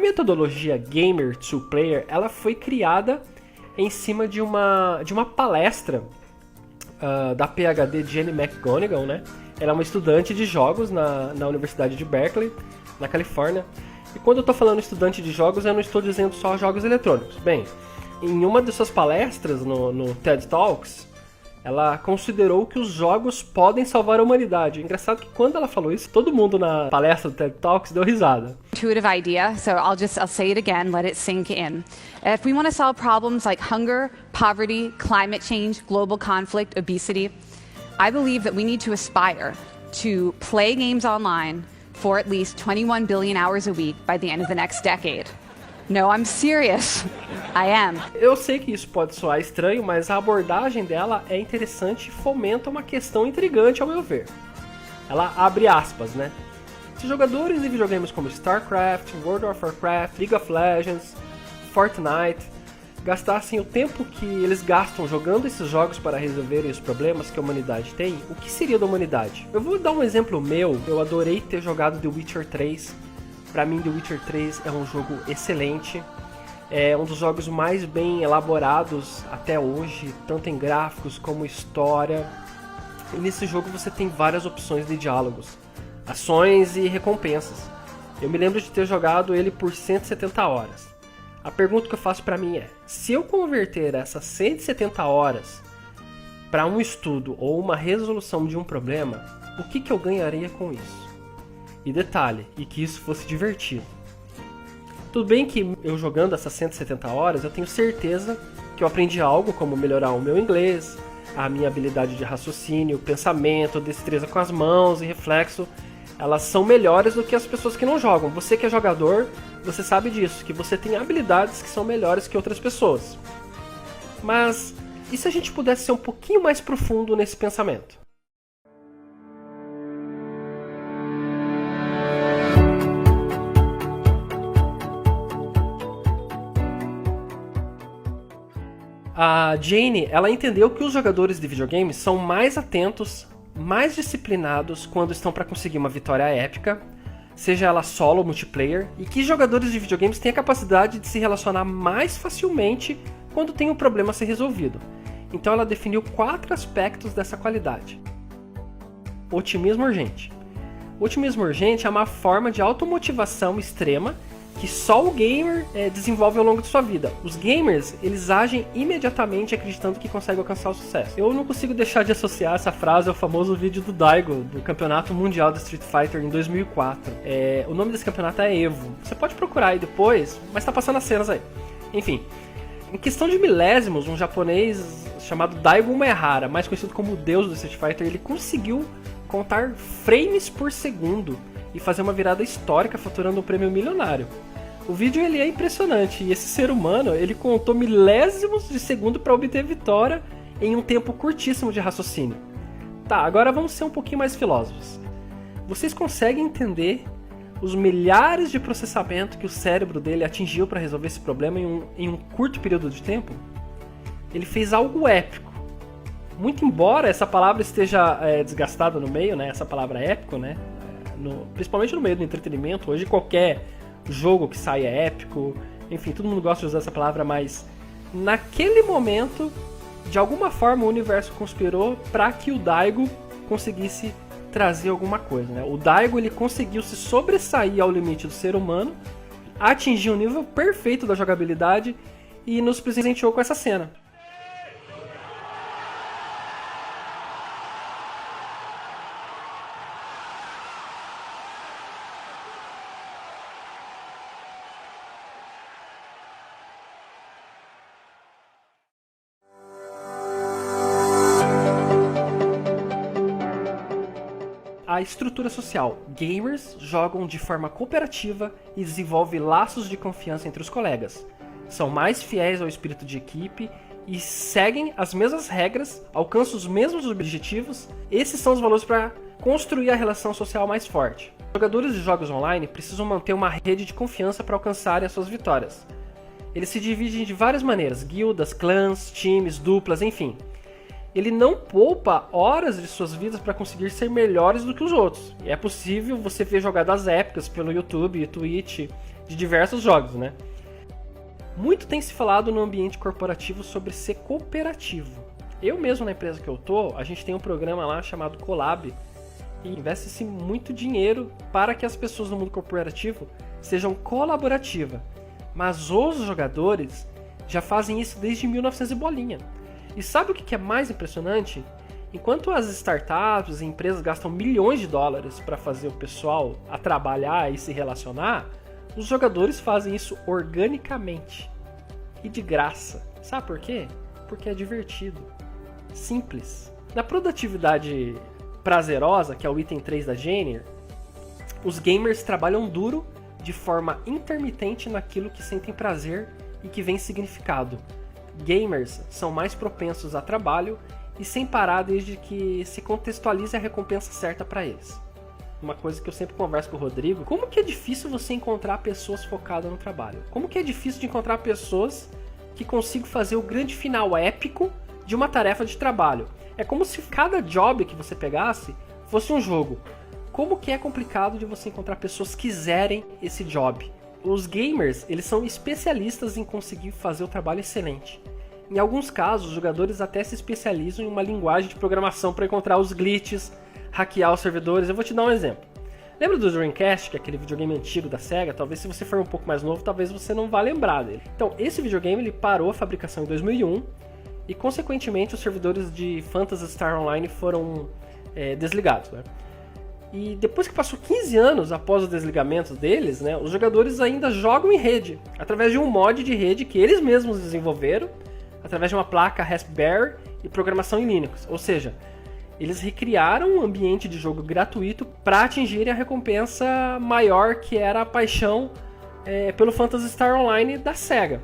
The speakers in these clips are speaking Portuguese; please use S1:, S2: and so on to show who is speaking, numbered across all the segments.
S1: metodologia Gamer to Player, ela foi criada em cima de uma palestra da PhD Jenny McGonigal, né? Ela é uma estudante de jogos na Universidade de Berkeley, na Califórnia. E quando eu estou falando estudante de jogos, eu não estou dizendo só jogos eletrônicos. Bem, em uma de suas palestras no TED Talks, ela considerou que os jogos podem salvar a humanidade. Engraçado que quando ela falou isso, todo mundo na palestra do TED Talks deu risada.
S2: Intuitive idea, so I'll say it again, let it sink in. If we want to solve problems like hunger, poverty, climate change, global conflict, obesity, I believe that we need to aspire to play games online for at least 21 billion hours a week by the end of the next decade. No, I'm serious. I am.
S1: Eu sei que isso pode soar estranho, mas a abordagem dela é interessante e fomenta uma questão intrigante ao meu ver. Ela abre aspas, né? Se jogadores de videogames como StarCraft, World of Warcraft, League of Legends, Fortnite gastassem o tempo que eles gastam jogando esses jogos para resolverem os problemas que a humanidade tem, o que seria da humanidade? Eu vou dar um exemplo meu. Eu adorei ter jogado The Witcher 3. Pra mim, The Witcher 3 é um jogo excelente. É um dos jogos mais bem elaborados até hoje, tanto em gráficos como história. E nesse jogo você tem várias opções de diálogos, ações e recompensas. Eu me lembro de ter jogado ele por 170 horas. A pergunta que eu faço pra mim é: se eu converter essas 170 horas para um estudo ou uma resolução de um problema, o que eu ganharia com isso? E detalhe, e que isso fosse divertido. Tudo bem que eu jogando essas 170 horas, eu tenho certeza que eu aprendi algo, como melhorar o meu inglês, a minha habilidade de raciocínio, pensamento, destreza com as mãos e reflexo. Elas são melhores do que as pessoas que não jogam. Você que é jogador, você sabe disso, que você tem habilidades que são melhores que outras pessoas. Mas e se a gente pudesse ser um pouquinho mais profundo nesse pensamento? A Jane, ela entendeu que os jogadores de videogames são mais atentos, mais disciplinados quando estão para conseguir uma vitória épica, seja ela solo ou multiplayer, e que jogadores de videogames têm a capacidade de se relacionar mais facilmente quando tem um problema a ser resolvido. Então ela definiu 4 aspectos dessa qualidade. Otimismo urgente. O otimismo urgente é uma forma de automotivação extrema que só o gamer desenvolve ao longo de sua vida. Os gamers, eles agem imediatamente acreditando que conseguem alcançar o sucesso. Eu não consigo deixar de associar essa frase ao famoso vídeo do Daigo, do Campeonato Mundial de Street Fighter em 2004. O nome desse campeonato é Evo. Você pode procurar aí depois, mas tá passando as cenas aí. Enfim, em questão de milésimos, um japonês chamado Daigo Umehara, mais conhecido como o deus do Street Fighter, ele conseguiu contar frames por segundo e fazer uma virada histórica faturando um prêmio milionário. O vídeo ele é impressionante e esse ser humano ele contou milésimos de segundo para obter vitória em um tempo curtíssimo de raciocínio. Tá, agora vamos ser um pouquinho mais filósofos. Vocês conseguem entender os milhares de processamento que o cérebro dele atingiu para resolver esse problema em um curto período de tempo? Ele fez algo épico. Muito embora essa palavra esteja desgastada no meio, né? Essa palavra épico, né? Principalmente no meio do entretenimento, hoje qualquer jogo que sai é épico, enfim, todo mundo gosta de usar essa palavra, mas naquele momento, de alguma forma o universo conspirou para que o Daigo conseguisse trazer alguma coisa, né? O Daigo ele conseguiu se sobressair ao limite do ser humano, atingir o nível perfeito da jogabilidade e nos presenteou com essa cena. A estrutura social. Gamers jogam de forma cooperativa e desenvolvem laços de confiança entre os colegas. São mais fiéis ao espírito de equipe e seguem as mesmas regras, alcançam os mesmos objetivos. Esses são os valores para construir a relação social mais forte. Jogadores de jogos online precisam manter uma rede de confiança para alcançarem as suas vitórias. Eles se dividem de várias maneiras, guildas, clãs, times, duplas, enfim. Ele não poupa horas de suas vidas para conseguir ser melhores do que os outros. E é possível você ver jogadas épicas pelo YouTube e Twitch de diversos jogos, né? Muito tem se falado no ambiente corporativo sobre ser cooperativo. Eu mesmo, na empresa que eu tô, a gente tem um programa lá chamado Collab e investe-se muito dinheiro para que as pessoas no mundo corporativo sejam colaborativas. Mas os jogadores já fazem isso desde 1900 e bolinha. E sabe o que é mais impressionante? Enquanto as startups e empresas gastam milhões de dólares para fazer o pessoal a trabalhar e se relacionar, os jogadores fazem isso organicamente e de graça. Sabe por quê? Porque é divertido, simples. Na produtividade prazerosa, que é o item 3 da Jane, os gamers trabalham duro de forma intermitente naquilo que sentem prazer e que vem significado. Gamers são mais propensos a trabalho e sem parar desde que se contextualize a recompensa certa para eles. Uma coisa que eu sempre converso com o Rodrigo, como que é difícil você encontrar pessoas focadas no trabalho? Como que é difícil de encontrar pessoas que consigam fazer o grande final épico de uma tarefa de trabalho? É como se cada job que você pegasse fosse um jogo. Como que é complicado de você encontrar pessoas que quiserem esse job? Os gamers, eles são especialistas em conseguir fazer o trabalho excelente. Em alguns casos, os jogadores até se especializam em uma linguagem de programação para encontrar os glitches, hackear os servidores. Eu vou te dar um exemplo. Lembra do Dreamcast, que é aquele videogame antigo da Sega? Talvez se você for um pouco mais novo, talvez você não vá lembrar dele. Então, esse videogame ele parou a fabricação em 2001 e, consequentemente, os servidores de Phantasy Star Online foram desligados, né? E depois que passou 15 anos após o desligamento deles, né, os jogadores ainda jogam em rede, através de um mod de rede que eles mesmos desenvolveram, através de uma placa Raspberry e programação em Linux. Ou seja, eles recriaram um ambiente de jogo gratuito para atingirem a recompensa maior, que era a paixão pelo Phantasy Star Online da Sega.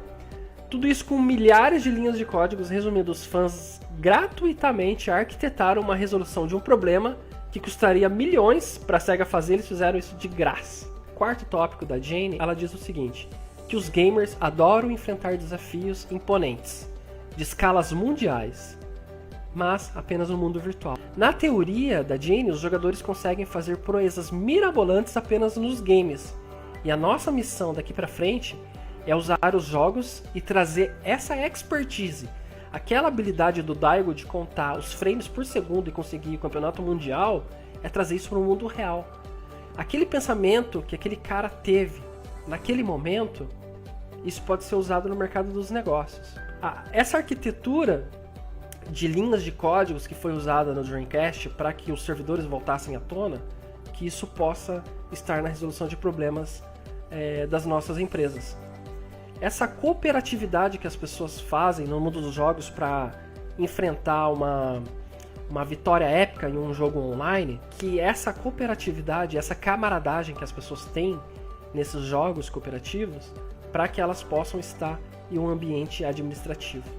S1: Tudo isso com milhares de linhas de códigos, resumindo, os fãs gratuitamente arquitetaram uma resolução de um problema que custaria milhões para a SEGA fazer, eles fizeram isso de graça. Quarto tópico da Jane, ela diz o seguinte, que os gamers adoram enfrentar desafios imponentes, de escalas mundiais, mas apenas no mundo virtual. Na teoria da Jane, os jogadores conseguem fazer proezas mirabolantes apenas nos games, e a nossa missão daqui para frente é usar os jogos e trazer essa expertise, aquela habilidade do Daigo de contar os frames por segundo e conseguir o campeonato mundial, é trazer isso para o mundo real. Aquele pensamento que aquele cara teve naquele momento, isso pode ser usado no mercado dos negócios. Essa arquitetura de linhas de códigos que foi usada no Dreamcast para que os servidores voltassem à tona, que isso possa estar na resolução de problemas das nossas empresas. Essa cooperatividade que as pessoas fazem no mundo dos jogos para enfrentar uma vitória épica em um jogo online, que essa cooperatividade, essa camaradagem que as pessoas têm nesses jogos cooperativos, para que elas possam estar em um ambiente administrativo.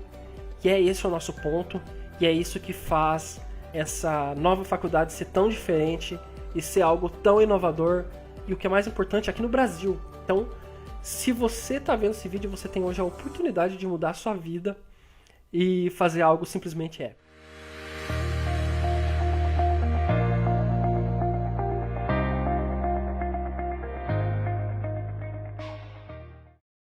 S1: E é esse o nosso ponto, e é isso que faz essa nova faculdade ser tão diferente e ser algo tão inovador, e o que é mais importante, aqui no Brasil. Então, se você está vendo esse vídeo, você tem hoje a oportunidade de mudar a sua vida e fazer algo simplesmente épico.